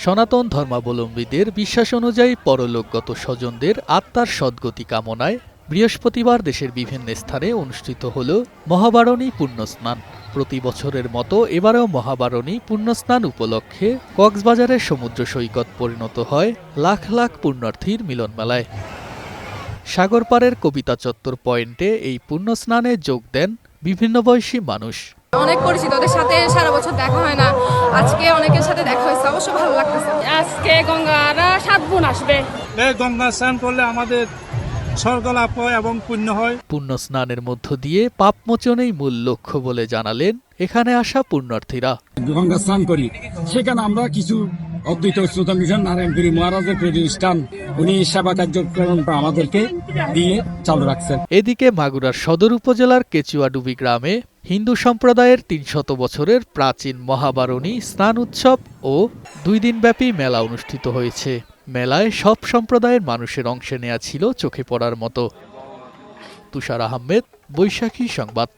সনাতন ধর্মাবলম্বীদের বিশ্বাস অনুযায়ী পরলোকগত স্বজনদের আত্মার সদ্গতি কামনায় বৃহস্পতিবার দেশের বিভিন্ন স্থানে অনুষ্ঠিত হল মহাবারণী পুণ্যস্নান। প্রতি বছরের মতো এবারেও মহাবারণী পুণ্যস্নান উপলক্ষে কক্সবাজারের সমুদ্র সৈকত পরিণত হয় লাখ লাখ পুণ্যার্থীর মিলনমেলায়। সাগরপাড়ের কবিতা চত্বর পয়েন্টে এই পুণ্যস্নানে যোগ দেন বিভিন্ন বয়সী মানুষ। অনেক পরিচিত, ওদের সাথে সারা বছর দেখা হয় না, আজকে অনেকের সাথে দেখা হয়েছে, অবশ্য ভালো লাগতেছে। আজকে গঙ্গারা 7 বোন আসবে। এই গঙ্গা স্নান করলে আমাদের স্বর্গ লাভ হয় এবং পুণ্য হয়। পুণ্য স্নানের মধ্য দিয়ে পাপমোচনেই মূল লক্ষ্য বলে জানালেন এখানে আসা পুণ্যার্থীরা। গঙ্গা স্নান করি, সেখানে আমরা কিছু অদ্বৈত শ্রোতা মিশন নারায়ণপুরী মহারাজের প্রতিষ্ঠান, উনি সেবা কার্যক্রমটা আমাদেরকে দিয়ে চালু রাখছেন। এদিকে মাগুরার সদর উপজেলার কেচুয়াডুবি গ্রামে হিন্দু সম্প্রদায়ের 300 বছরের প্রাচীন মহাবারণী স্নান উৎসব ও 2 দিনব্যাপী মেলা অনুষ্ঠিত হয়েছে। মেলায় সব সম্প্রদায়ের মানুষের অংশে নেওয়া ছিল চোখে পড়ার মতো। তুষার আহমেদ, বৈশাখী সংবাদ।